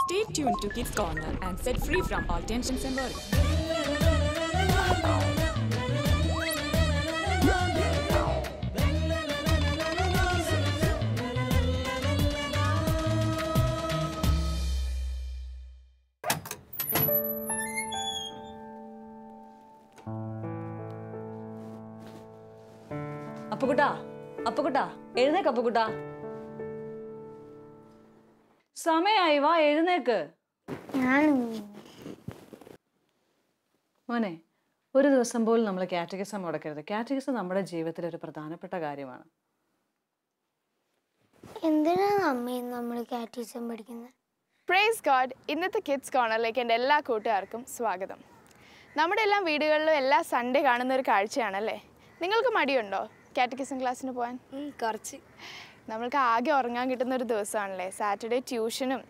Stay tuned to Kids Corner and set free from all tensions and worries. അപ്പുകുട്ടാ എഴുന്നേക്ക് അപ്പുകുട്ടാ. സമയായി, വാ എഴുന്നേക്ക്. മോനെ, ഒരു ദിവസം പോലും നമ്മൾ കാറ്റഗിസം മുടക്കരുത്. കാറ്റഗിസം നമ്മുടെ ജീവിതത്തിലെ ഒരു പ്രധാനപ്പെട്ട കാര്യമാണ്. എന്തിനാണ് അമ്മ നമ്മൾ കാറ്റഗിസം പഠിക്കുന്നത്? Praise God. ഇന്നത്തെ കിഡ്സ് കോർണറിലേക്ക് എൻ്റെ എല്ലാ കൂട്ടുകാർക്കും സ്വാഗതം. നമ്മുടെ എല്ലാം വീടുകളിലും എല്ലാ സൺഡേ കാണുന്ന ഒരു കാഴ്ചയാണല്ലേ. നിങ്ങൾക്ക് മടിയുണ്ടോ കാറ്റഗിസം ക്ലാസ്സിന് പോകാൻ? കുറച്ച്. നമ്മൾക്ക് ആകെ ഉറങ്ങാൻ കിട്ടുന്ന ഒരു ദിവസമാണല്ലേ. സാറ്റർഡേ ട്യൂഷനും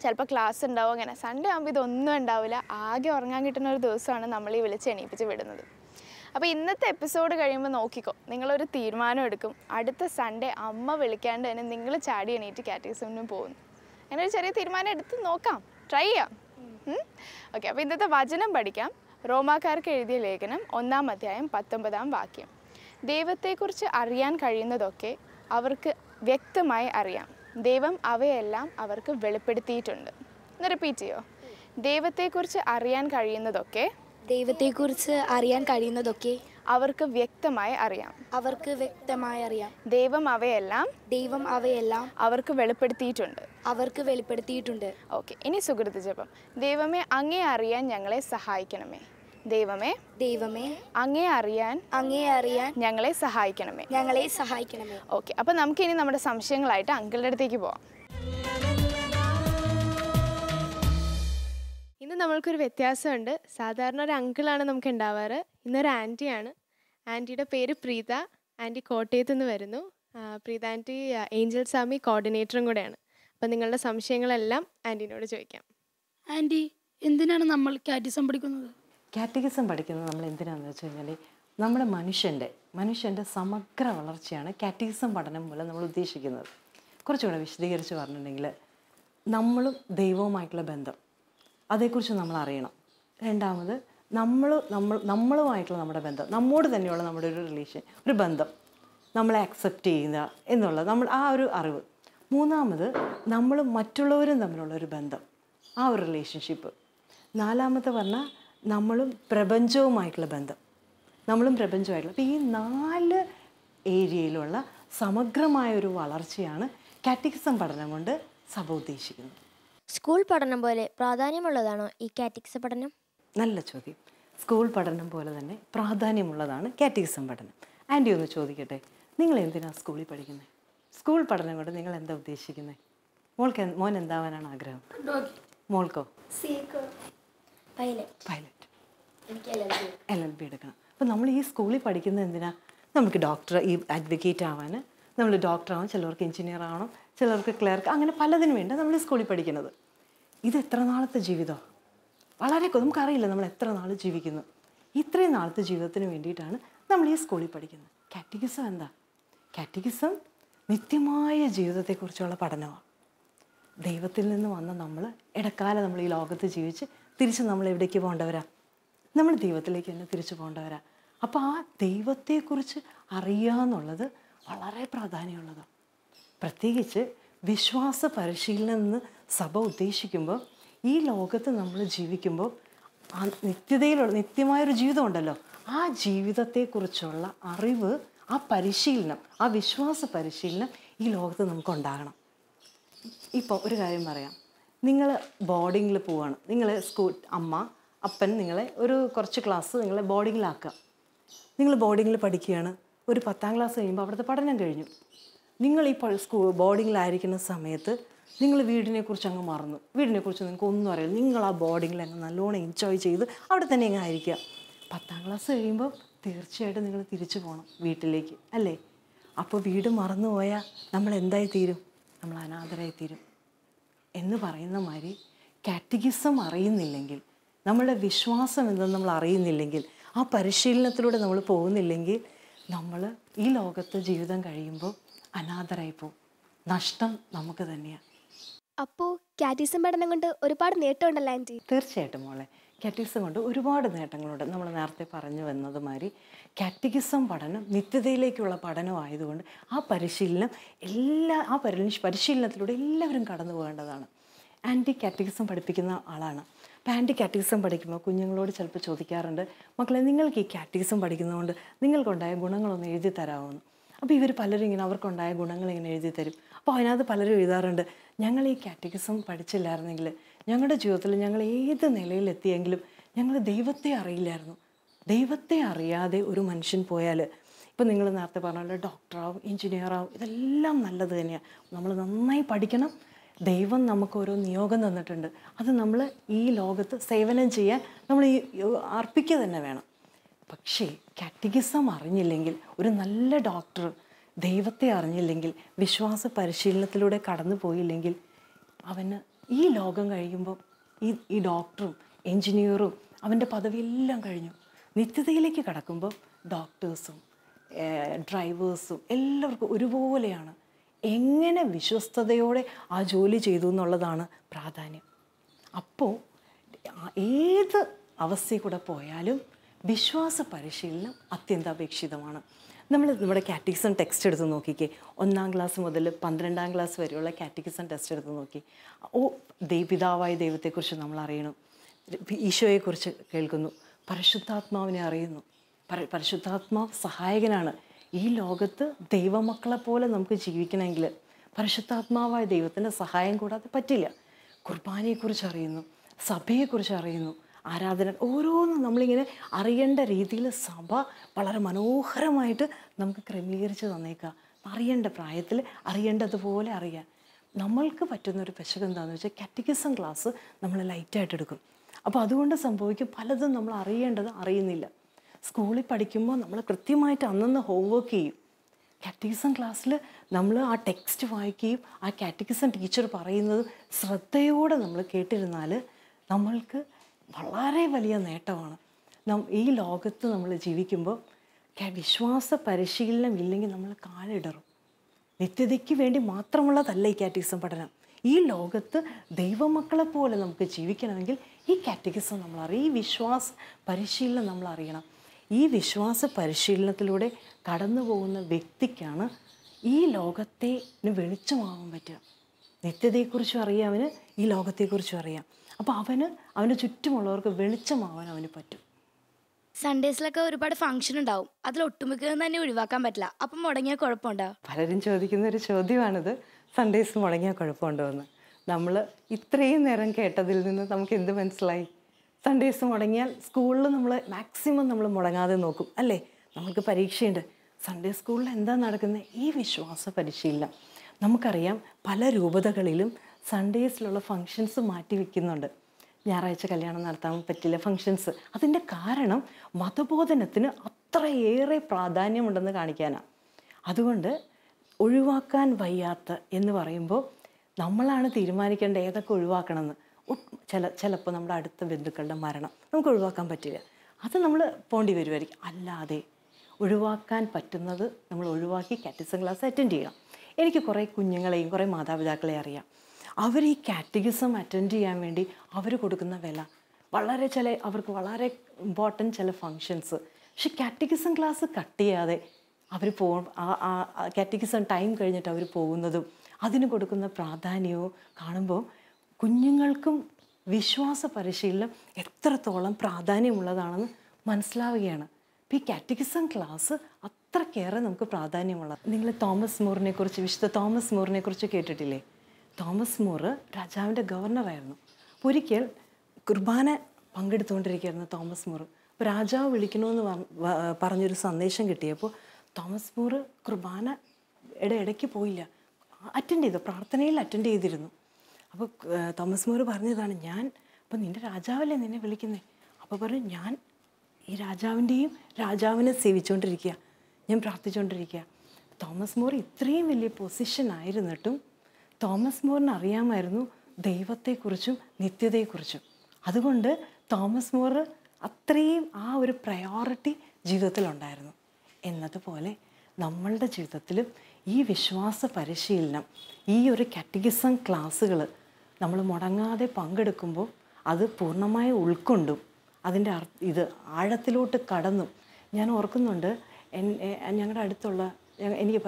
ചിലപ്പോൾ ക്ലാസ് ഉണ്ടാവും. അങ്ങനെ സൺഡേ ആകുമ്പോൾ ഇതൊന്നും ഉണ്ടാവില്ല. ആകെ ഉറങ്ങാൻ കിട്ടുന്ന ഒരു ദിവസമാണ് നമ്മൾ ഈ വിളിച്ച് എണീപ്പിച്ച് വിടുന്നത്. അപ്പോൾ ഇന്നത്തെ എപ്പിസോഡ് കഴിയുമ്പോൾ നോക്കിക്കോ, നിങ്ങളൊരു തീരുമാനം എടുക്കും. അടുത്ത സൺഡേ അമ്മ വിളിക്കാണ്ട് തന്നെ നിങ്ങൾ ചാടി എണീറ്റ് കാറ്റഗിസമിന് പോകുന്നു. അങ്ങനെ ഒരു ചെറിയ തീരുമാനം എടുത്ത് നോക്കാം, ട്രൈ ചെയ്യാം. ഓക്കെ, അപ്പോൾ ഇന്നത്തെ വചനം പഠിക്കാം. റോമാക്കാർക്ക് എഴുതിയ ലേഖനം 1-ാം അധ്യായം 19-ാം വാക്യം. ദൈവത്തെക്കുറിച്ച് അറിയാൻ കഴിയുന്നതൊക്കെ അവർക്ക് വ്യക്തമായി അറിയാം. ദൈവം അവയെല്ലാം അവർക്ക് വെളിപ്പെടുത്തിയിട്ടുണ്ട്. ഒന്ന് റിപ്പീറ്റ് ചെയ്യോ? ദൈവത്തെക്കുറിച്ച് അറിയാൻ കഴിയുന്നതൊക്കെ അവർക്ക് വ്യക്തമായി അറിയാം. ദൈവം അവയെല്ലാം അവർക്ക് വെളിപ്പെടുത്തിയിട്ടുണ്ട്. ഓക്കെ, ഇനി സുഹൃത്ത് ജപം. ദൈവമേ, അങ്ങേ അറിയാൻ ഞങ്ങളെ സഹായിക്കണമേ. ദൈവമേ അങ്ങേ അറിയാൻ ഞങ്ങളെ സഹായിക്കണമേ. ഓക്കെ, അപ്പം നമുക്കിനി നമ്മുടെ സംശയങ്ങളായിട്ട് അങ്കിളുടെ അടുത്തേക്ക് പോവാം. ഇന്ന് നമ്മൾക്കൊരു വ്യത്യാസമുണ്ട്. സാധാരണ ഒരു അങ്കിളാണ് നമുക്ക് ഉണ്ടാവാറ്. ഇന്നൊരു ആൻറ്റിയാണ്. ആൻറ്റിയുടെ പേര് പ്രീത. ആൻറ്റി കോട്ടയത്ത് നിന്ന് വരുന്നു. പ്രീത ആൻറ്റി ഏഞ്ചൽസ് ആർമി കോർഡിനേറ്ററും കൂടെയാണ്. അപ്പം നിങ്ങളുടെ സംശയങ്ങളെല്ലാം ആൻറ്റീനോട് ചോദിക്കാം. ആൻറ്റി, എന്തിനാണ് നമ്മൾ കാറ്റഗിസം പഠിക്കുന്നത്? കാറ്റഗിസം പഠിക്കുന്നത് നമ്മൾ എന്തിനാണെന്ന് വെച്ച് കഴിഞ്ഞാൽ നമ്മുടെ മനുഷ്യൻ്റെ സമഗ്ര വളർച്ചയാണ് കാറ്റഗിസം പഠനം മൂലം നമ്മൾ ഉദ്ദേശിക്കുന്നത്. കുറച്ചുകൂടെ വിശദീകരിച്ച് പറഞ്ഞിട്ടുണ്ടെങ്കിൽ ദൈവവുമായിട്ടുള്ള ബന്ധം, അതേക്കുറിച്ച് നമ്മൾ അറിയണം. രണ്ടാമത് നമ്മളുമായിട്ടുള്ള നമ്മുടെ ബന്ധം, നമ്മോട് തന്നെയുള്ള നമ്മുടെ ഒരു റിലേഷൻ, ഒരു ബന്ധം നമ്മളെ അക്സെപ്റ്റ് ചെയ്യുക എന്നുള്ളത് ആ ഒരു അറിവ്. മൂന്നാമത് നമ്മളും മറ്റുള്ളവരും തമ്മിലുള്ള ഒരു ബന്ധം, ആ ഒരു റിലേഷൻഷിപ്പ്. നാലാമത്തെ പറഞ്ഞാൽ നമ്മളും പ്രപഞ്ചവുമായിട്ടുള്ള ബന്ധം, അപ്പോൾ ഈ 4 ഏരിയയിലുള്ള സമഗ്രമായൊരു വളർച്ചയാണ് കാറ്റഗിസം പഠനം കൊണ്ട് സഭ ഉദ്ദേശിക്കുന്നത്. സ്കൂൾ പഠനം പോലെ പ്രാധാന്യമുള്ളതാണോ ഈ കാറ്റഗിസം പഠനം? നല്ല ചോദ്യം. സ്കൂൾ പഠനം പോലെ തന്നെ പ്രാധാന്യമുള്ളതാണ് കാറ്റഗിസം പഠനം. ആൻറ്റി ഒന്ന് ചോദിക്കട്ടെ, നിങ്ങൾ എന്തിനാണ് സ്കൂളിൽ പഠിക്കുന്നത്? സ്കൂൾ പഠനം കൊണ്ട് നിങ്ങൾ എന്താ ഉദ്ദേശിക്കുന്നത്? മോൻ എന്താവാനാണ് ആഗ്രഹം? മോൾക്കോ? പൈലറ്റ്. LLB എടുക്കണം. അപ്പോൾ നമ്മൾ ഈ സ്കൂളിൽ പഠിക്കുന്നത് എന്തിനാ? നമുക്ക് അഡ്വക്കേറ്റ് ആവാൻ, നമ്മൾ ഡോക്ടറാവാൻ, ചിലവർക്ക് എഞ്ചിനീയർ ആവണം, ചിലർക്ക് ക്ലർക്ക്, അങ്ങനെ പലതിനും വേണ്ടി നമ്മൾ ഈ സ്കൂളിൽ പഠിക്കുന്നത്. ഇത് എത്ര നാളത്തെ ജീവിതമാണ്? നമുക്കറിയില്ല നമ്മൾ എത്ര നാൾ ജീവിക്കുന്നു. ഇത്രയും നാളത്തെ ജീവിതത്തിന് വേണ്ടിയിട്ടാണ് നമ്മൾ ഈ സ്കൂളിൽ പഠിക്കുന്നത്. കാറ്റഗിസം എന്താ? കാറ്റഗിസം നിത്യമായ ജീവിതത്തെക്കുറിച്ചുള്ള പഠനമാണ്. ദൈവത്തിൽ നിന്ന് വന്ന ഇടക്കാലം നമ്മൾ ഈ ലോകത്ത് ജീവിച്ച് തിരിച്ച് നമ്മൾ എവിടേക്ക് പോകേണ്ടവരാ? നമ്മൾ ദൈവത്തിലേക്ക് തന്നെ തിരിച്ചു പോകേണ്ടവരാ. അപ്പോൾ ആ ദൈവത്തെക്കുറിച്ച് അറിയുക എന്നുള്ളത് വളരെ പ്രാധാന്യമുള്ളതാണ്. പ്രത്യേകിച്ച് വിശ്വാസ പരിശീലനം എന്ന് സഭ ഉദ്ദേശിക്കുമ്പോൾ ഈ ലോകത്ത് നമ്മൾ ജീവിക്കുമ്പോൾ ആ നിത്യമായൊരു ജീവിതം ഉണ്ടല്ലോ, ആ ജീവിതത്തെക്കുറിച്ചുള്ള അറിവ്, ആ പരിശീലനം, ആ വിശ്വാസ പരിശീലനം ഈ ലോകത്ത് നമുക്കുണ്ടാകണം. ഇപ്പോൾ ഒരു കാര്യം പറയാം. നിങ്ങൾ ബോർഡിങ്ങിൽ പോവുകയാണ്. നിങ്ങൾ അപ്പൻ നിങ്ങളെ കുറച്ച് ക്ലാസ് നിങ്ങളെ ബോർഡിങ്ങിലാക്കുക. നിങ്ങൾ ബോർഡിങ്ങിൽ പഠിക്കുകയാണ്. ഒരു 10ാം ക്ലാസ് കഴിയുമ്പോൾ അവിടുത്തെ പഠനം കഴിഞ്ഞു. നിങ്ങൾ ഈ ബോർഡിങ്ങിലായിരിക്കുന്ന സമയത്ത് നിങ്ങൾ വീടിനെക്കുറിച്ച് അങ്ങ് മറന്നു. വീടിനെക്കുറിച്ച് നിങ്ങൾക്ക് ഒന്നും അറിയില്ല. നിങ്ങൾ ആ ബോർഡിങ്ങിൽ അങ്ങ് നല്ലോണം എൻജോയ് ചെയ്ത് അവിടെ തന്നെ അങ്ങ് ആയിരിക്കുക. 10ാം ക്ലാസ് കഴിയുമ്പോൾ തീർച്ചയായിട്ടും നിങ്ങൾ തിരിച്ചു പോകണം വീട്ടിലേക്ക്, അല്ലേ? അപ്പോൾ വീട് മറന്നു പോയാൽ നമ്മൾ എന്തായി തീരും? നമ്മൾ അനാഥരായി തീരും എന്ന് പറയുന്ന മാതിരി കാറ്റഗിസം അറിയുന്നില്ലെങ്കിൽ, നമ്മളുടെ വിശ്വാസം എന്തെന്ന് നമ്മൾ അറിയുന്നില്ലെങ്കിൽ, ആ പരിശീലനത്തിലൂടെ നമ്മൾ പോകുന്നില്ലെങ്കിൽ, നമ്മൾ ഈ ലോകത്ത് ജീവിതം കഴിയുമ്പോൾ അനാഥരായി പോകും. നഷ്ടം നമുക്ക് തന്നെയാണ്. അപ്പോൾ കാറ്റിസം പഠനം കൊണ്ട് ഒരുപാട് നേട്ടമുണ്ടല്ലോ ആൻറ്റി. തീർച്ചയായിട്ടും മോളെ, കാറ്റഗിസം കൊണ്ട് ഒരുപാട് നേട്ടങ്ങളുണ്ട്. നമ്മൾ നേരത്തെ പറഞ്ഞു വന്നത് മാതിരി കാറ്റഗിസം പഠനം നിത്യതയിലേക്കുള്ള പഠനമായതുകൊണ്ട് ആ പരിശീലനം ആ പരിശീലനത്തിലൂടെ എല്ലാവരും കടന്നു പോകേണ്ടതാണ്. ആൻറ്റി കാറ്റഗിസം പഠിപ്പിക്കുന്ന ആളാണ്. അപ്പോൾ ആൻറ്റി കാറ്റഗിസം പഠിക്കുമ്പോൾ കുഞ്ഞുങ്ങളോട് ചിലപ്പോൾ ചോദിക്കാറുണ്ട്, മക്കളെ നിങ്ങൾക്ക് ഈ കാറ്റഗിസം പഠിക്കുന്നതുകൊണ്ട് നിങ്ങൾക്കുണ്ടായ ഗുണങ്ങളൊന്ന് എഴുതി തരാമെന്ന്. അപ്പോൾ ഇവർ പലരും ഇങ്ങനെ അവർക്കുണ്ടായ ഗുണങ്ങൾ ഇങ്ങനെ എഴുതി തരും. അപ്പോൾ അതിനകത്ത് പലരും എഴുതാറുണ്ട്, ഞങ്ങൾ ഈ കാറ്റഗിസം പഠിച്ചില്ലായിരുന്നെങ്കിൽ ഞങ്ങളുടെ ജീവിതത്തിൽ ഞങ്ങൾ ഏത് നിലയിലെത്തിയെങ്കിലും ഞങ്ങൾ ദൈവത്തെ അറിയില്ലായിരുന്നു. ദൈവത്തെ അറിയാതെ ഒരു മനുഷ്യൻ പോയാൽ, ഇപ്പം നിങ്ങൾ നേരത്തെ പറഞ്ഞ ഡോക്ടറാവും, എൻജിനീയറാവും, ഇതെല്ലാം നല്ലത് തന്നെയാണ്. നമ്മൾ നന്നായി പഠിക്കണം. ദൈവം നമുക്ക് ഓരോ നിയോഗം തന്നിട്ടുണ്ട്. അത് നമ്മൾ ഈ ലോകത്ത് സേവനം ചെയ്യാൻ നമ്മൾ ഈ അർപ്പിക്കുക തന്നെ വേണം. പക്ഷേ കാറ്റഗിസം അറിഞ്ഞില്ലെങ്കിൽ, ഒരു നല്ല ഡോക്ടർ ദൈവത്തെ അറിഞ്ഞില്ലെങ്കിൽ, വിശ്വാസ പരിശീലനത്തിലൂടെ കടന്നു പോയില്ലെങ്കിൽ, അവന് ഈ ലോകം കഴിയുമ്പോൾ ഈ ഡോക്ടറും എൻജിനീയറും അവൻ്റെ പദവിയെല്ലാം കഴിഞ്ഞു. നിത്യതയിലേക്ക് കടക്കുമ്പോൾ ഡോക്ടേഴ്സും ഡ്രൈവേഴ്സും എല്ലാവർക്കും ഒരുപോലെയാണ്. എങ്ങനെ വിശ്വസ്തയോടെ ആ ജോലി ചെയ്തു എന്നുള്ളതാണ് പ്രാധാന്യം. അപ്പോൾ ഏത് അവസ്ഥയിൽ കൂടെ പോയാലും വിശ്വാസ പരിശീലനം അത്യന്താപേക്ഷിതമാണ്. നമ്മുടെ കാറ്റഗിസം ടെക്സ്റ്റ് എടുത്ത് നോക്കിക്കേ. 1-ാം ക്ലാസ് മുതൽ 12-ാം ക്ലാസ് വരെയുള്ള കാറ്റഗിസം ടെക്സ്റ്റ് എടുത്ത് നോക്കി. പിതാവായ ദൈവത്തെക്കുറിച്ച് നമ്മൾ അറിയണം, ഈശോയെക്കുറിച്ച് കേൾക്കുന്നു, പരിശുദ്ധാത്മാവിനെ അറിയുന്നു. പരിശുദ്ധാത്മാവ് സഹായകനാണ്. ഈ ലോകത്ത് ദൈവമക്കളെപ്പോലെ നമുക്ക് ജീവിക്കണമെങ്കിൽ പരിശുദ്ധാത്മാവായ ദൈവത്തിൻ്റെ സഹായം കൂടാതെ പറ്റില്ല. കുർബാനയെക്കുറിച്ച് അറിയുന്നു, സഭയെക്കുറിച്ച് അറിയുന്നു, ആരാധന, ഓരോന്നും നമ്മളിങ്ങനെ അറിയേണ്ട രീതിയിൽ സഭ വളരെ മനോഹരമായിട്ട് നമുക്ക് ക്രമീകരിച്ച് തന്നേക്കാം. അറിയേണ്ട പ്രായത്തിൽ അറിയേണ്ടതുപോലെ അറിയാൻ. നമ്മൾക്ക് പറ്റുന്നൊരു പെശക് എന്താണെന്ന് വെച്ചാൽ കാറ്റഗിസം ക്ലാസ് നമ്മൾ ലൈറ്റായിട്ട് എടുക്കും. അപ്പോൾ അതുകൊണ്ട് സംഭവിക്കും പലതും നമ്മൾ അറിയുന്നില്ല. സ്കൂളിൽ പഠിക്കുമ്പോൾ നമ്മൾ കൃത്യമായിട്ട് അന്നന്ന് ഹോംവർക്ക് ചെയ്യും. കാറ്റഗിസം ക്ലാസ്സിൽ നമ്മൾ ആ ടെക്സ്റ്റ് വായിക്കുകയും ആ കാറ്റഗിസം ടീച്ചർ പറയുന്നത് ശ്രദ്ധയോടെ നമ്മൾ കേട്ടിരുന്നാൽ നമ്മൾക്ക് വളരെ വലിയ നേട്ടമാണ്. ഈ ലോകത്ത് നമ്മൾ ജീവിക്കുമ്പോൾ വിശ്വാസ പരിശീലനം ഇല്ലെങ്കിൽ നമ്മൾ കാലിടറും. നിത്യതയ്ക്ക് വേണ്ടി മാത്രമുള്ളതല്ല ഈ കാറ്റഗിസം പഠനം. ഈ ലോകത്ത് ദൈവമക്കളെ പോലെ നമുക്ക് ജീവിക്കണമെങ്കിൽ ഈ കാറ്റഗിസം നമ്മൾ അറിയും, ഈ വിശ്വാസ പരിശീലനം നമ്മൾ അറിയണം. ഈ വിശ്വാസ പരിശീലനത്തിലൂടെ കടന്നു പോകുന്ന വ്യക്തിക്കാണ് ഈ ലോകത്തിന് വെളിച്ചമാകാൻ പറ്റുക. നിത്യതയെക്കുറിച്ചും അറിയാം അവന്, ഈ ലോകത്തെക്കുറിച്ചും അറിയാം. അപ്പോൾ അവന് ചുറ്റുമുള്ളവർക്ക് വെളിച്ചമാവാൻ അവന് പറ്റും. സൺഡേസിലൊക്കെ ഒരുപാട് ഫംഗ്ഷൻ ഉണ്ടാവും, അതിൽ ഒട്ടുമിക്ക തന്നെ ഒഴിവാക്കാൻ പറ്റില്ല. അപ്പം മുടങ്ങിയ കുഴപ്പമുണ്ടോ? പലരും ചോദിക്കുന്ന ഒരു ചോദ്യമാണിത്, സൺഡേസ് മുടങ്ങിയ കുഴപ്പമുണ്ടോ എന്ന്. നമ്മൾ ഇത്രയും നേരം കേട്ടതിൽ നിന്ന് നമുക്ക് എന്ത് മനസ്സിലായി? സൺഡേസ് മുടങ്ങിയാൽ സ്കൂളിൽ നമ്മൾ മാക്സിമം നമ്മൾ മുടങ്ങാതെ നോക്കും, അല്ലേ? നമുക്ക് പരീക്ഷയുണ്ട്. സൺഡേ സ്കൂളിൽ എന്താ നടക്കുന്നത്? ഈ വിശ്വാസ പരിശീലനം. നമുക്കറിയാം പല രൂപതകളിലും സൺഡേസിലുള്ള ഫങ്ഷൻസ് മാറ്റി വയ്ക്കുന്നുണ്ട്. ഞായറാഴ്ച കല്യാണം നടത്താൻ പറ്റില്ല ഫങ്ഷൻസ്. അതിൻ്റെ കാരണം മതബോധനത്തിന് അത്രയേറെ പ്രാധാന്യമുണ്ടെന്ന് കാണിക്കാനാണ്. അതുകൊണ്ട് ഒഴിവാക്കാൻ വയ്യാത്ത എന്ന് പറയുമ്പോൾ നമ്മളാണ് തീരുമാനിക്കേണ്ട ഏതൊക്കെ ഒഴിവാക്കണമെന്ന്. ചിലപ്പോൾ നമ്മുടെ അടുത്ത ബന്ധുക്കളുടെ മരണം നമുക്ക് ഒഴിവാക്കാൻ പറ്റില്ല, അത് നമ്മൾ പോണ്ടി വരുമായിരിക്കും. അല്ലാതെ ഒഴിവാക്കാൻ പറ്റുന്നത് നമ്മൾ ഒഴിവാക്കി കാറ്റഗിസം ക്ലാസ് അറ്റൻഡ് ചെയ്യണം. എനിക്ക് കുറേ കുഞ്ഞുങ്ങളെയും കുറേ മാതാപിതാക്കളെയും അറിയാം. അവർ ഈ കാറ്റഗിസം അറ്റൻഡ് ചെയ്യാൻ വേണ്ടി അവർ കൊടുക്കുന്ന വില അവർക്ക് വളരെ ഇമ്പോർട്ടൻറ്റ് ചില ഫങ്ഷൻസ്. പക്ഷെ കാറ്റഗിസം ക്ലാസ് കട്ട് ചെയ്യാതെ അവർ കാറ്റഗിസം ടൈം കഴിഞ്ഞിട്ട് അവർ പോകുന്നതും അതിന് കൊടുക്കുന്ന പ്രാധാന്യവും കാണുമ്പോൾ കുഞ്ഞുങ്ങൾക്കും വിശ്വാസ പരിശീലനം എത്രത്തോളം പ്രാധാന്യമുള്ളതാണെന്ന് മനസ്സിലാവുകയാണ്. അപ്പോൾ ഈ കാറ്റഗിസം ക്ലാസ് അത്രക്കേറെ നമുക്ക് പ്രാധാന്യമുള്ളത്. നിങ്ങൾ വിശുദ്ധ തോമസ് മൂറിനെ കുറിച്ച് കേട്ടിട്ടില്ലേ? തോമസ് മൂർ രാജാവിൻ്റെ ഗവർണറായിരുന്നു. ഒരിക്കൽ കുർബാന പങ്കെടുത്തുകൊണ്ടിരിക്കുകയായിരുന്നു തോമസ് മൂർ. അപ്പോൾ രാജാവ് വിളിക്കണമെന്ന് പറഞ്ഞൊരു സന്ദേശം കിട്ടിയപ്പോൾ തോമസ് മൂർ കുർബാന ഇടയ്ക്ക് പോയില്ല, പ്രാർത്ഥനയിൽ അറ്റൻഡ് ചെയ്തിരുന്നു. അപ്പോൾ തോമസ് മൂർ പറഞ്ഞതാണ്, അപ്പോൾ നിൻ്റെ രാജാവല്ലേ നിന്നെ വിളിക്കുന്നത്? അപ്പോൾ പറഞ്ഞു, ഞാൻ ഈ രാജാവിനെ സേവിച്ചുകൊണ്ടിരിക്കുക, ഞാൻ പ്രാർത്ഥിച്ചുകൊണ്ടിരിക്കുക. തോമസ് മൂർ ഇത്രയും വലിയ പൊസിഷൻ ആയിരുന്നിട്ടും തോമസ് മൂറിന് അറിയാമായിരുന്നു ദൈവത്തെക്കുറിച്ചും നിത്യതയെക്കുറിച്ചും. അതുകൊണ്ട് തോമസ് മൂർ അത്രയും ആ ഒരു പ്രയോറിറ്റി ജീവിതത്തിലുണ്ടായിരുന്നു. എന്നതുപോലെ നമ്മളുടെ ജീവിതത്തിലും ഈ വിശ്വാസ പരിശീലനം, ഈ ഒരു കാറ്റഗിസം ക്ലാസ്സുകൾ നമ്മൾ മുടങ്ങാതെ പങ്കെടുക്കുമ്പോൾ അത് പൂർണ്ണമായി ഉൾക്കൊണ്ടും അതിൻ്റെ ഇത് ആഴത്തിലോട്ട് കടന്നും. ഞാൻ ഓർക്കുന്നുണ്ട്, ഞങ്ങളുടെ അടുത്തുള്ള എനിക്ക്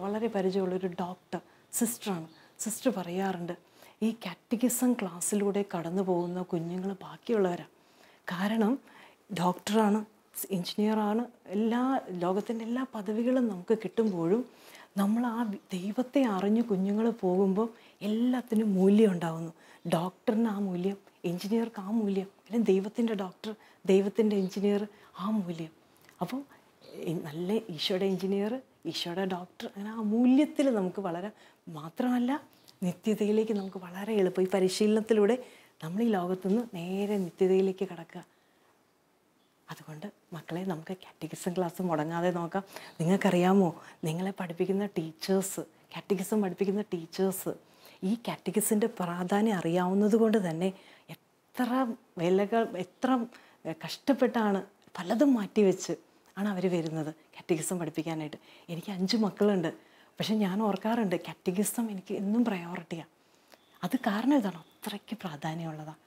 വളരെ പരിചയമുള്ള ഒരു ഡോക്ടർ സിസ്റ്ററാണ്. സിസ്റ്റർ പറയാറുണ്ട്, ഈ കാറ്റഗിസം ക്ലാസ്സിലൂടെ കടന്നു പോകുന്ന കുഞ്ഞുങ്ങൾ ബാക്കിയുള്ളവരാണ്. കാരണം ഡോക്ടറാണ്, എഞ്ചിനീയറാണ്, ലോകത്തിൻ്റെ എല്ലാ പദവികളും നമുക്ക് കിട്ടുമ്പോഴും നമ്മൾ ആ ദൈവത്തെ അറിഞ്ഞ് കുഞ്ഞുങ്ങൾ പോകുമ്പോൾ എല്ലാത്തിനും മൂല്യം ഉണ്ടാകുന്നു. ഡോക്ടറിന് ആ മൂല്യം, എഞ്ചിനീയർക്ക് ആ മൂല്യം, അല്ലെങ്കിൽ ദൈവത്തിൻ്റെ ഡോക്ടർ, ദൈവത്തിൻ്റെ എഞ്ചിനീയർ ആ മൂല്യം. അപ്പോൾ നല്ല ഈശോയുടെ എഞ്ചിനീയർ, ഈശോയുടെ ഡോക്ടർ, അങ്ങനെ ആ മൂല്യത്തിൽ നമുക്ക് മാത്രമല്ല നിത്യതയിലേക്ക് നമുക്ക് വളരെ എളുപ്പം ഈ പരിശീലനത്തിലൂടെ നമ്മൾ ഈ ലോകത്തുനിന്ന് നേരെ നിത്യതയിലേക്ക് കടക്കുക. അതുകൊണ്ട് മക്കളെ, നമുക്ക് കാറ്റഗിസം ക്ലാസ് മുടങ്ങാതെ നോക്കാം. നിങ്ങൾക്കറിയാമോ, നിങ്ങളെ പഠിപ്പിക്കുന്ന ടീച്ചേഴ്സ്, കാറ്റഗിസം പഠിപ്പിക്കുന്ന ടീച്ചേഴ്സ് ഈ കാറ്റഗിസിൻ്റെ പ്രാധാന്യം അറിയാവുന്നത് കൊണ്ട് തന്നെ എത്ര കഷ്ടപ്പെട്ടാണ് പലതും മാറ്റിവെച്ച് ആണ് അവർ വരുന്നത് കാറ്റഗിസം പഠിപ്പിക്കാനായിട്ട്. എനിക്ക് 5 മക്കളുണ്ട്. പക്ഷെ ഞാൻ ഓർക്കാറുണ്ട്, കാറ്റഗിസം എനിക്ക് എന്നും പ്രയോറിറ്റിയാണ്. അത് കാരണം ഇതാണ്, അത്രയ്ക്ക് പ്രാധാന്യമുള്ളതാണ്.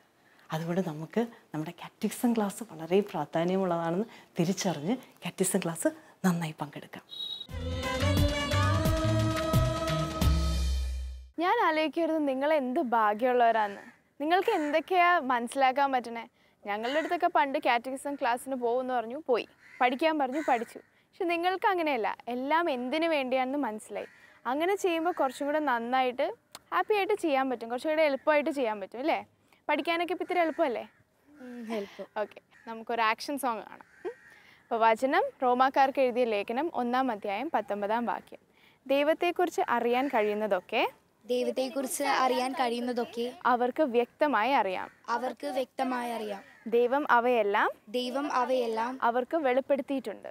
അതുകൊണ്ട് നമുക്ക് നമ്മുടെ കാറ്റഗിസം ക്ലാസ് വളരെ പ്രാധാന്യമുള്ളതാണെന്ന് തിരിച്ചറിഞ്ഞ് കാറ്റഗിസം ക്ലാസ് നന്നായി പങ്കെടുക്കാം. ഞാൻ ആലോചിക്കരുത് നിങ്ങളെന്ത് ഭാഗ്യമുള്ളവരാന്ന്. നിങ്ങൾക്ക് എന്തൊക്കെയാണ് മനസ്സിലാക്കാൻ പറ്റണേ? ഞങ്ങളുടെ അടുത്തൊക്കെ പണ്ട് കാറ്റഗിസം ക്ലാസ്സിന് പോകുമെന്ന് പറഞ്ഞു, പോയി. പഠിക്കാൻ പറഞ്ഞു, പഠിച്ചു. പക്ഷെ നിങ്ങൾക്ക് അങ്ങനെയല്ല, എല്ലാം എന്തിനു വേണ്ടിയാണെന്ന് മനസ്സിലായി. അങ്ങനെ ചെയ്യുമ്പോൾ കുറച്ചും കൂടെ നന്നായിട്ട് ഹാപ്പി ആയിട്ട് ചെയ്യാൻ പറ്റും, കുറച്ചും കൂടെ എളുപ്പമായിട്ട് ചെയ്യാൻ പറ്റും അല്ലേ? പഠിക്കാനൊക്കെ ഇപ്പം ഇത്തിരി എളുപ്പമല്ലേ? ഓക്കെ, നമുക്കൊരു ആക്ഷൻ സോങ് കാണാം. അപ്പോൾ വചനം റോമാക്കാർക്ക് എഴുതിയ ലേഖനം 1-ാം അധ്യായം 19-ാം വാക്യം. ദൈവത്തെക്കുറിച്ച് അറിയാൻ കഴിയുന്നതൊക്കെ അവർക്ക് വ്യക്തമായി അറിയാം. ദൈവം അവയെല്ലാം അവർക്ക് വെളിപ്പെടുത്തിയിട്ടുണ്ട്.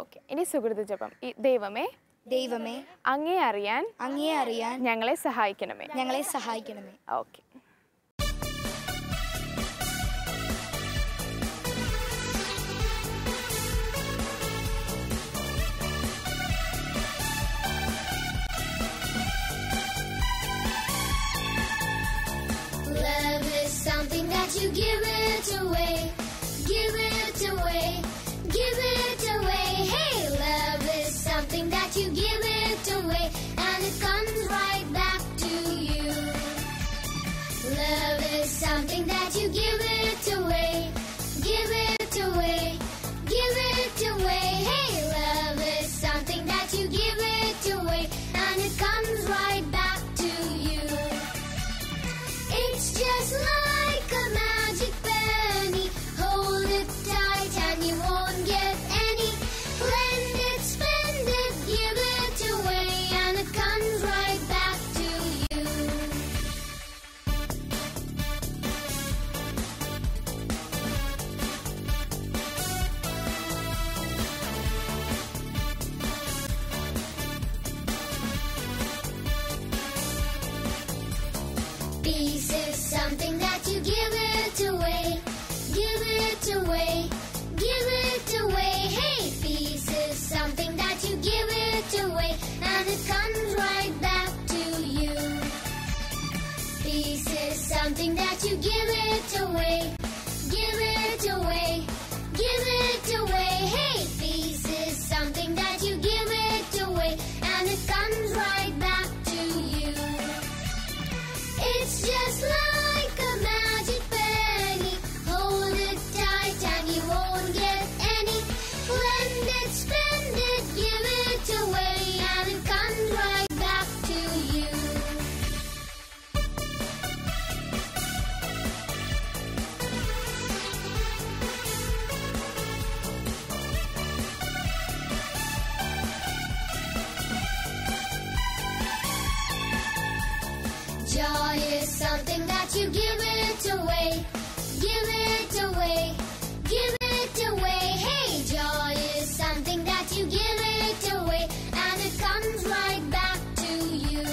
ഓക്കെ, ഇനി സുഹൃത്ത് ജപം. ദൈവമേ അങ്ങേ അറിയാൻ ഞങ്ങളെ സഹായിക്കണമേ. Okay. Something that you give it away, give it away, give it away. Hey, love is something that you give it away, and it comes right back to you. Love is something that you give it away, give it away, give it away. Hey, love is something that you give it away, and it comes right back to you. It's just like a magic penny. Hold it tight and you won't get any. Lend it, spend it, give it away, and it comes right back to you. Peace is something that you give it away, give it away, give it away. Hey, peace is something that you give it away, and it comes right back to you. Peace is something that you give it away, give it away, give it away. Hey, peace is something that you give it away, and it comes right back to you. It's just like a magic penny. Hold it tight and you won't get any. Lend it, spend it, give it away, and it comes right back to you. Joy is something that you give it away, give it away, give it away. Hey, joy is something that you give it away, and it comes right back to you.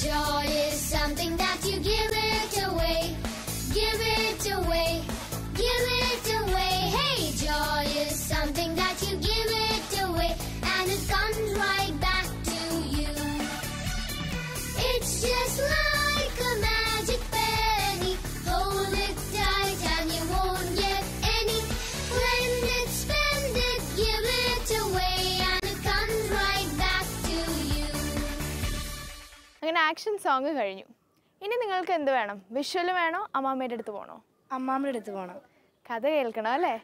Joy is something that you give it away, give it away, give it away. Hey, joy is something that you give it away, and it comes right back to you. It's It's just like a magic penny. Hold it tight and you won't get any. Lend it, spend it, give it away, and it comes right back to you. അങ്ങനെ action song കഴിഞ്ഞു. ഇനി നിങ്ങൾക്ക് എന്ത് വേണം? Visual വേണോ, അമ്മാമ്മയുടെ അടുത്ത് പോകണോ? അമ്മാമ്മയുടെ അടുത്ത് പോകണം. കഥ കേൾക്കണോ അല്ലേ?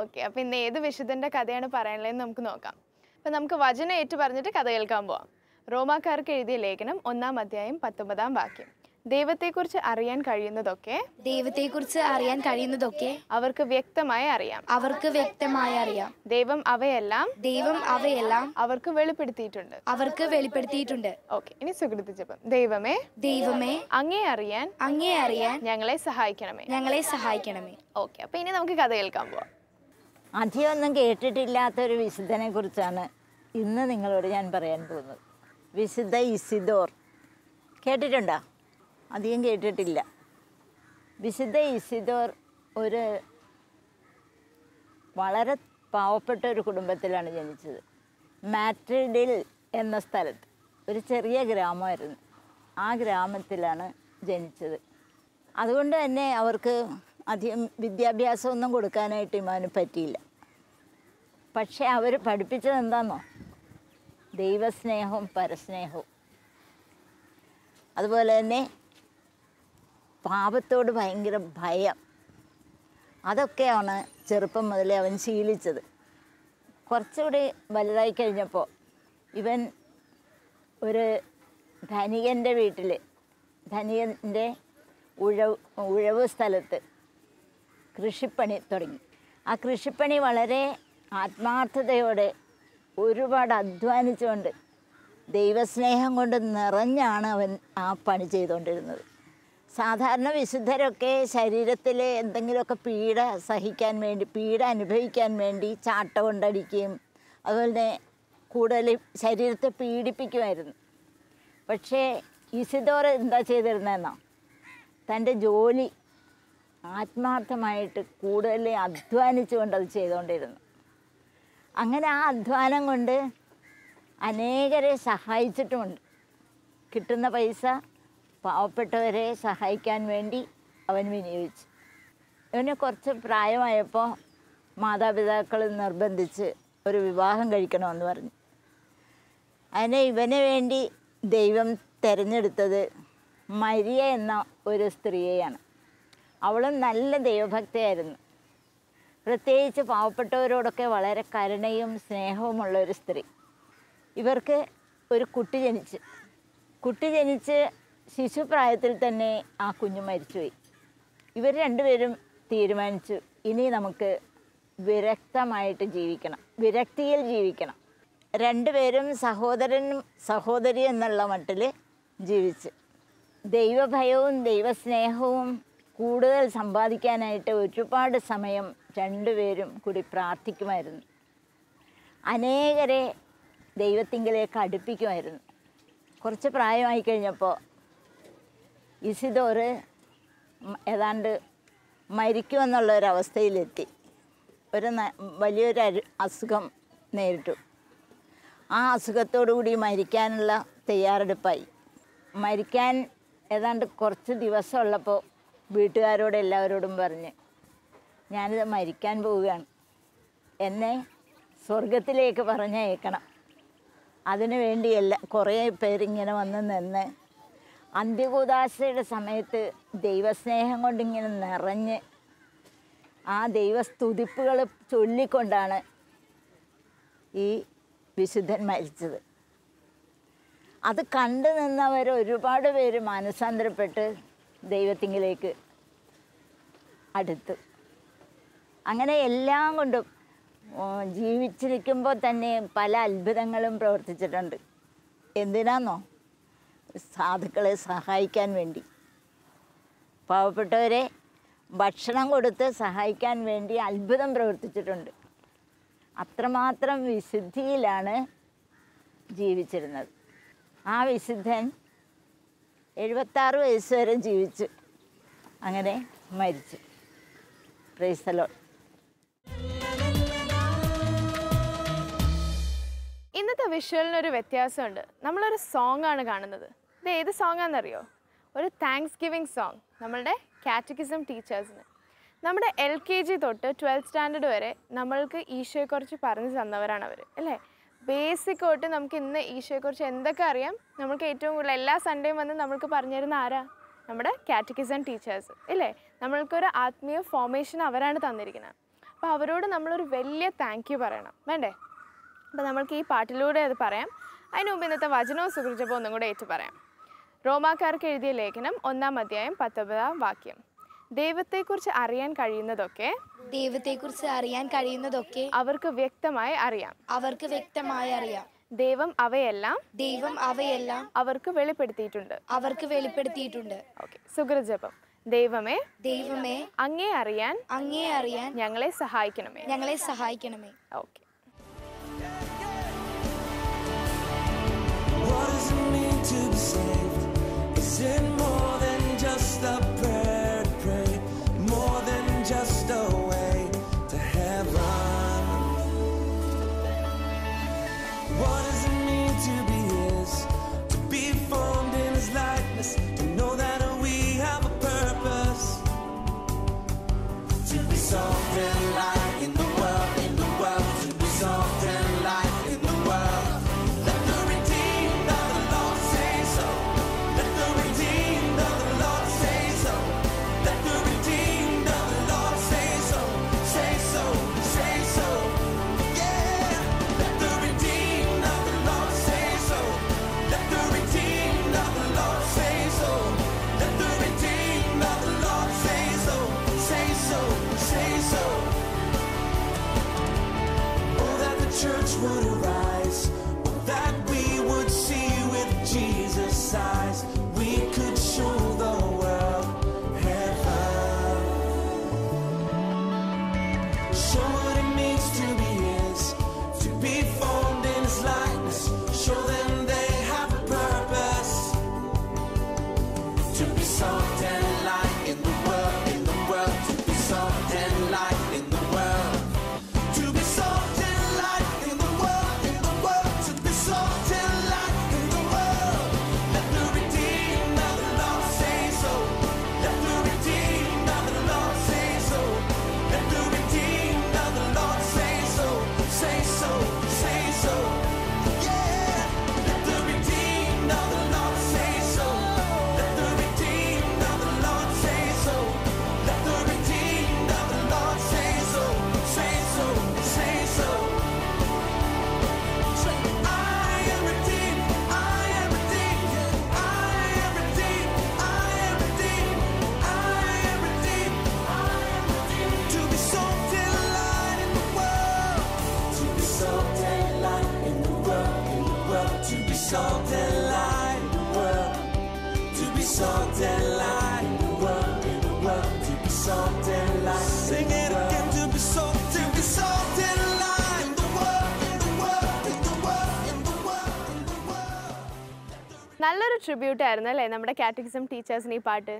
ഓക്കെ, അപ്പോൾ ഇന്ന് ഏത് വിശുദ്ധൻ്റെ കഥയാണ് പറയാനുള്ളതെന്ന് നമുക്ക് നോക്കാം. അപ്പം നമുക്ക് വചനം ഏറ്റു പറഞ്ഞിട്ട് കഥ കേൾക്കാൻ പോവാം. റോമാക്കാർക്ക് എഴുതിയ ലേഖനം 1-ാം അധ്യായം 19-ാം വാക്യം. ദൈവത്തെക്കുറിച്ച് അറിയാൻ കഴിയുന്നതൊക്കെ അവർക്ക് വ്യക്തമായി അറിയാം. ദൈവം അവയെല്ലാം അവർക്ക് വെളിപ്പെടുത്തിയിട്ടുണ്ട്. ഓക്കെ, ഇനി സുകൃതിച്ചപ്പം. ദൈവമേ അങ്ങേ അറിയാൻ ഞങ്ങളെ സഹായിക്കണമേ. ഓക്കെ, അപ്പോൾ ഇനി നമുക്ക് കഥ കേൾക്കാൻ പോവാം. അധികമൊന്നും കേട്ടിട്ടില്ലാത്തൊരു വിശുദ്ധനെ കുറിച്ചാണ് ഇന്ന് നിങ്ങളോട് ഞാൻ പറയാൻ പോകുന്നത്. വിശുദ്ധ ഇസിദോർ കേട്ടിട്ടുണ്ടോ? അധികം കേട്ടിട്ടില്ല. വിശുദ്ധ ഇസിദോർ ഒരു വളരെ പാവപ്പെട്ട ഒരു കുടുംബത്തിലാണ് ജനിച്ചത്. മാട്രിഡിൽ എന്ന സ്ഥലത്ത് ഒരു ചെറിയ ഗ്രാമമായിരുന്നു. ആ ഗ്രാമത്തിലാണ് ജനിച്ചത്. അതുകൊണ്ട് തന്നെ അവർക്ക് അധികം വിദ്യാഭ്യാസമൊന്നും കൊടുക്കാനായിട്ട് ഇമാന് പറ്റിയില്ല. പക്ഷേ അവർ പഠിപ്പിച്ചത് എന്താണെന്നോ? ദൈവസ്നേഹവും പരസ്നേഹവും. അതുപോലെ തന്നെ പാപത്തോട് ഭയങ്കര ഭയം. അതൊക്കെയാണ് ചെറുപ്പം മുതലേ അവൻ ശീലിച്ചത്. കുറച്ചുകൂടി വലുതായി കഴിഞ്ഞപ്പോൾ ഇവൻ ഒരു ധനികൻ്റെ വീട്ടിൽ, ധനികൻ്റെ ഉഴവ് സ്ഥലത്ത് കൃഷിപ്പണി തുടങ്ങി. ആ കൃഷിപ്പണി വളരെ ആത്മാർത്ഥതയോടെ ഒരുപാട് അധ്വാനിച്ചുകൊണ്ട് ദൈവസ്നേഹം കൊണ്ട് നിറഞ്ഞാണ് അവൻ ആ പണി ചെയ്തുകൊണ്ടിരുന്നത്. സാധാരണ വിശുദ്ധരൊക്കെ ശരീരത്തിൽ എന്തെങ്കിലുമൊക്കെ പീഡ അനുഭവിക്കാൻ വേണ്ടി ചാട്ട കൊണ്ടടിക്കുകയും അതുപോലെ തന്നെ കൂടുതൽ ശരീരത്തെ പീഡിപ്പിക്കുമായിരുന്നു. പക്ഷേ ഇസിദോർ എന്താ ചെയ്തിരുന്നതെന്നോ? തൻ്റെ ജോലി ആത്മാർത്ഥമായിട്ട് കൂടുതൽ അധ്വാനിച്ചുകൊണ്ട് അത് ചെയ്തുകൊണ്ടിരുന്നു. അങ്ങനെ ആ അധ്വാനം കൊണ്ട് അനേകരെ സഹായിച്ചിട്ടുമുണ്ട്. കിട്ടുന്ന പൈസ പാവപ്പെട്ടവരെ സഹായിക്കാൻ വേണ്ടി അവൻ വിനിയോഗിച്ചു. ഇവന് കുറച്ച് പ്രായമായപ്പോൾ മാതാപിതാക്കൾ നിർബന്ധിച്ച് ഒരു വിവാഹം കഴിക്കണമെന്ന് പറഞ്ഞു. അതിന് ഇവന് വേണ്ടി ദൈവം തിരഞ്ഞെടുത്തത് മരിയ എന്ന ഒരു സ്ത്രീയെയാണ്. അവളും നല്ല ദൈവഭക്തയായിരുന്നു. പ്രത്യേകിച്ച് പാവപ്പെട്ടവരോടൊക്കെ വളരെ കരുണയും സ്നേഹവുമുള്ള ഒരു സ്ത്രീ. ഇവർക്ക് ഒരു കുട്ടി ജനിച്ച് ശിശുപ്രായത്തിൽ തന്നെ ആ കുഞ്ഞ് മരിച്ചുപോയി. ഇവർ രണ്ടുപേരും തീരുമാനിച്ചു, ഇനി നമുക്ക് വിരക്തിയിൽ ജീവിക്കണം. രണ്ടുപേരും സഹോദരനും സഹോദരി എന്നുള്ള മട്ടിൽ ജീവിച്ച് ദൈവഭയവും ദൈവസ്നേഹവും കൂടുതൽ സമ്പാദിക്കാനായിട്ട് ഒരുപാട് സമയം രണ്ടുപേരും കൂടി പ്രാർത്ഥിക്കുമായിരുന്നു. അനേകരെ ദൈവത്തിങ്കിലേക്ക് അടുപ്പിക്കുമായിരുന്നു. കുറച്ച് പ്രായമായി കഴിഞ്ഞപ്പോൾ ഇസിദോർ ഏതാണ്ട് മരിക്കുമെന്നുള്ളൊരവസ്ഥയിലെത്തി. വലിയൊരു അസുഖം നേരിട്ടു. ആ അസുഖത്തോടുകൂടി മരിക്കാനുള്ള തയ്യാറെടുപ്പായി. മരിക്കാൻ ഏതാണ്ട് കുറച്ച് ദിവസമുള്ളപ്പോൾ വീട്ടുകാരോട് എല്ലാവരോടും പറഞ്ഞ്, ഞാനിത് മരിക്കാൻ പോവുകയാണ്, എന്നെ സ്വർഗത്തിലേക്ക് പറഞ്ഞയക്കണം. അതിനു വേണ്ടിയല്ല കുറേ പേരിങ്ങനെ വന്ന് നിന്ന് അന്ത്യകൂദാശയുടെ സമയത്ത് ദൈവസ്നേഹം കൊണ്ടിങ്ങനെ നിറഞ്ഞ് ആ ദൈവസ്തുതിപ്പുകൾ ചൊല്ലിക്കൊണ്ടാണ് ഈ വിശുദ്ധൻ മരിച്ചത്. അത് കണ്ടു നിന്നവർ ഒരുപാട് പേര് മാനസാന്തരപ്പെട്ട് ദൈവത്തിങ്കിലേക്ക് അടുത്തു. അങ്ങനെ എല്ലാം കൊണ്ടും ജീവിച്ചിരിക്കുമ്പോൾ തന്നെ പല അത്ഭുതങ്ങളും പ്രവർത്തിച്ചിട്ടുണ്ട്. എന്തിനാന്നോ? സാധുക്കളെ സഹായിക്കാൻ വേണ്ടി, പാവപ്പെട്ടവരെ ഭക്ഷണം കൊടുത്ത് സഹായിക്കാൻ വേണ്ടി അത്ഭുതം പ്രവർത്തിച്ചിട്ടുണ്ട്. അത്രമാത്രം വിശുദ്ധിയിലാണ് ജീവിച്ചിരുന്നത്. ആ വിശുദ്ധൻ 76 വയസ്സ് വരെ ജീവിച്ചു, അങ്ങനെ മരിച്ചു. Praise the Lord. ഇന്നത്തെ വിഷ്വലിനൊരു വ്യത്യാസമുണ്ട്. നമ്മളൊരു സോങ് ആണ് കാണുന്നത്. ഇത് ഏത് സോങ്ങാണെന്നറിയോ? ഒരു താങ്ക്സ് ഗിവിങ് സോങ് നമ്മളുടെ കാറ്റക്കിസം ടീച്ചേഴ്സിന്. നമ്മുടെ LKG തൊട്ട് 12th സ്റ്റാൻഡേർഡ് വരെ നമ്മൾക്ക് ഈശോയെക്കുറിച്ച് പറഞ്ഞു തന്നവരാണ് അവർ, അല്ലേ? ബേസിക് തൊട്ട് നമുക്ക് ഇന്ന് ഈശോയെക്കുറിച്ച് എന്തൊക്കെ അറിയാം നമ്മൾക്ക് ഏറ്റവും കൂടുതൽ എല്ലാ സൺഡേയും വന്ന് നമ്മൾക്ക് പറഞ്ഞു തരുന്ന ആരാ? നമ്മുടെ കാറ്റക്കിസം ടീച്ചേഴ്സ്, ഇല്ലേ? നമ്മൾക്കൊരു ആത്മീയ ഫോർമേഷൻ അവരാണ് തന്നിരിക്കുന്നത്. അപ്പോൾ അവരോട് നമ്മളൊരു വലിയ താങ്ക് യു പറയണം, വേണ്ടേ? അപ്പോൾ നമ്മൾക്ക് ഈ പാട്ടിലൂടെ അത് പറയാം. അതിന് മുമ്പ് ഇന്നത്തെ വചനവും സുഹൃജപവും ഒന്നും കൂടെ ഏറ്റു പറയാം. റോമാക്കാർക്ക് എഴുതിയ ലേഖനം 1-ാം അധ്യായം 19-ാം വാക്യം. ദൈവത്തെക്കുറിച്ച് അറിയാൻ കഴിയുന്നതൊക്കെ അവർക്ക് വ്യക്തമായി അറിയാം. ദൈവം അവയെല്ലാം അവർക്ക് വെളിപ്പെടുത്തിയിട്ടുണ്ട്. ഓക്കെ, സുഹൃജപം. ദൈവമേ അങ്ങേ അറിയാൻ ഞങ്ങളെ സഹായിക്കണമേ. Okay. What does it mean to be saved? Is it more than just a prayer to pray? More than just a way to heaven? What does it mean to be His? To be formed in His likeness, to know that we have a purpose, to be salt and light in the world, to be salt and light in the world. Let the redeemed of the Lord say so. Let the redeemed of the Lord say so. Let the redeemed of the Lord say so. Say so, say so. Yeah. Let the redeemed of the Lord say so. Let the redeemed of the Lord say so. Let the redeemed of the Lord say so. Say so, say so. Oh, that the church would arise, oh, that we would see with Jesus' eyes, we could show the world heaven. Show what it means to be His, to be formed in His likeness. Show them they have a purpose, to be salt and light in the world, to be salt and light in the world. To be salt and light in the world, to be salt and light in the world. Let the redeemed of the Lord say so. Let the redeemed of the Lord say so. Let the redeemed of the Lord say so. Say so, say so. Yeah. Let the redeemed of the Lord say so. Let the redeemed of the Lord say so. Let the redeemed of the Lord say so. Say so, say so. I am redeemed, I am redeemed, I am redeemed, I am redeemed, I am redeemed, I am redeemed. To be salt and light in the world, to be salt and light in the world, to be salt and light in the world, to be salt and light in the world, to be salt and light. Sing it again. To be salt and light in the world, in the world, in the world, in the world, in the world. നല്ലൊരു tribute ആയിരുന്നു അല്ലേ നമ്മുടെ catechism ടീച്ചേഴ്സിന് ഈ പാട്ട്.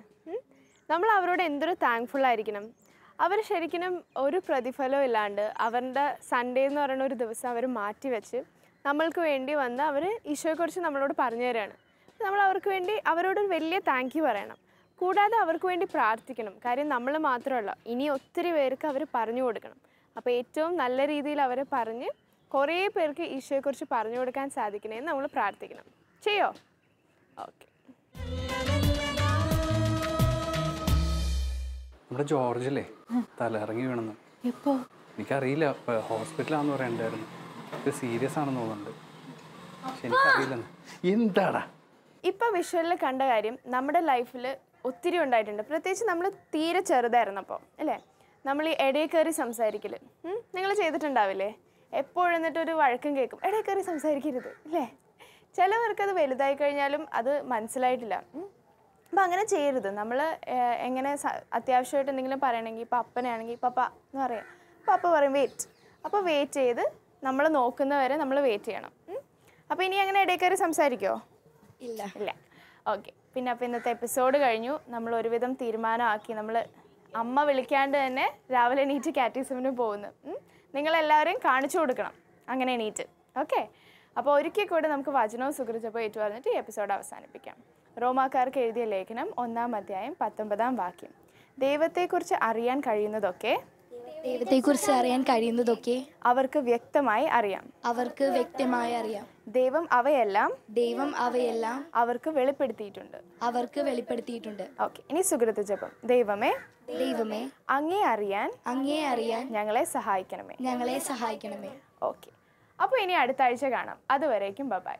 നമ്മൾ അവരോട് എന്തൊരു താങ്ക്ഫുൾ ആയിരിക്കണം. അവർ ശരിക്കും ഒരു പ്രതിഫലവും ഇല്ലാണ്ട് അവരുടെ സൺഡേ എന്ന് പറയുന്ന ഒരു ദിവസം അവർ മാറ്റിവെച്ച് നമ്മൾക്ക് വേണ്ടി വന്ന് അവർ ഈശോയെക്കുറിച്ച് നമ്മളോട് പറഞ്ഞു തരികയാണ്. നമ്മൾ അവർക്ക് വേണ്ടി അവരോടൊരു വലിയ താങ്ക് യു പറയണം. കൂടാതെ അവർക്ക് വേണ്ടി പ്രാർത്ഥിക്കണം. കാര്യം നമ്മൾ മാത്രമല്ല, ഇനി ഒത്തിരി പേർക്ക് അവർ പറഞ്ഞു കൊടുക്കണം. അപ്പോൾ ഏറ്റവും നല്ല രീതിയിൽ അവരെ പറഞ്ഞ് കുറേ പേർക്ക് ഈശോയെക്കുറിച്ച് പറഞ്ഞു കൊടുക്കാൻ സാധിക്കണമെന്ന് നമ്മൾ പ്രാർത്ഥിക്കണം. ചെയ്യോ? ഓക്കെ. നമ്മുടെ ജോർജില്ലേ തലയിറങ്ങി വീണെന്ന്. എപ്പോ? എനിക്കറിയില്ല, ഹോസ്പിറ്റലാന്ന് പറയണ്ടായിരുന്നു. ഇത് സീരിയസ് ആണെന്ന് തോന്നുന്നുണ്ട്, പക്ഷെ എനിക്കറിയില്ലെന്ന്. എന്താടാ ഇപ്പം വിഷ്വലിൽ കണ്ട കാര്യം നമ്മുടെ ലൈഫിൽ ഒത്തിരി ഉണ്ടായിട്ടുണ്ട്. പ്രത്യേകിച്ച് നമ്മൾ തീരെ ചെറുതായിരുന്നപ്പോൾ അല്ലേ, നമ്മൾ ഈ ഇടയിൽ കയറി സംസാരിക്കൽ നിങ്ങൾ ചെയ്തിട്ടുണ്ടാവില്ലേ? എപ്പോഴും എന്നിട്ടൊരു വഴക്കും കേൾക്കും, ഇടയിൽ കയറി സംസാരിക്കരുത് അല്ലേ? ചിലവർക്കത് വലുതായി കഴിഞ്ഞാലും അത് മനസ്സിലായിട്ടില്ല. അപ്പം അങ്ങനെ ചെയ്യരുത്. നമ്മൾ എങ്ങനെ അത്യാവശ്യമായിട്ട് എന്തെങ്കിലും പറയണമെങ്കിൽ ഇപ്പം അപ്പനാണെങ്കിൽ പപ്പ എന്ന് പറയാം, പപ്പ പറയും വെയിറ്റ്. അപ്പോൾ വെയിറ്റ് ചെയ്ത് നമ്മൾ നോക്കുന്നവരെ നമ്മൾ വെയിറ്റ് ചെയ്യണം. അപ്പോൾ ഇനി അങ്ങനെ ഇടയിൽ കയറി സംസാരിക്കുമോ? ഇല്ല. ഓക്കെ. പിന്നെ അപ്പോൾ ഇന്നത്തെ എപ്പിസോഡ് കഴിഞ്ഞു. നമ്മൾ ഒരുവിധം തീരുമാനമാക്കി. നമ്മൾ അമ്മ വിളിക്കാണ്ട് തന്നെ രാവിലെ എണീറ്റ് കാറ്റക്കിസമിന് പോകുന്നു. നിങ്ങളെല്ലാവരെയും കാണിച്ചു കൊടുക്കണം അങ്ങനെ എണീറ്റ്. ഓക്കെ. അപ്പോൾ ഒരിക്കൽ കൂടെ നമുക്ക് വചനവും സുഹൃത്തുജപവും ഏറ്റുപറഞ്ഞിട്ട് ഈ എപ്പിസോഡ് അവസാനിപ്പിക്കാം. റോമാക്കാർക്ക് എഴുതിയ ലേഖനം 1-ാം അധ്യായം 19-ാം വാക്യം. ദൈവത്തെക്കുറിച്ച് അറിയാൻ കഴിയുന്നതൊക്കെ അവർക്ക് വ്യക്തമായി അറിയാം. ദൈവം അവയെല്ലാം അവർക്ക് വെളിപ്പെടുത്തിയിട്ടുണ്ട്. ഓക്കെ, ഇനി സുഹൃത്തുജപം. ദൈവമേ അങ്ങേ അറിയാൻ ഞങ്ങളെ സഹായിക്കണമേ. ഓക്കെ, അപ്പോൾ ഇനി അടുത്ത ആഴ്ച കാണാം. അതുവരേക്കും ബൈ.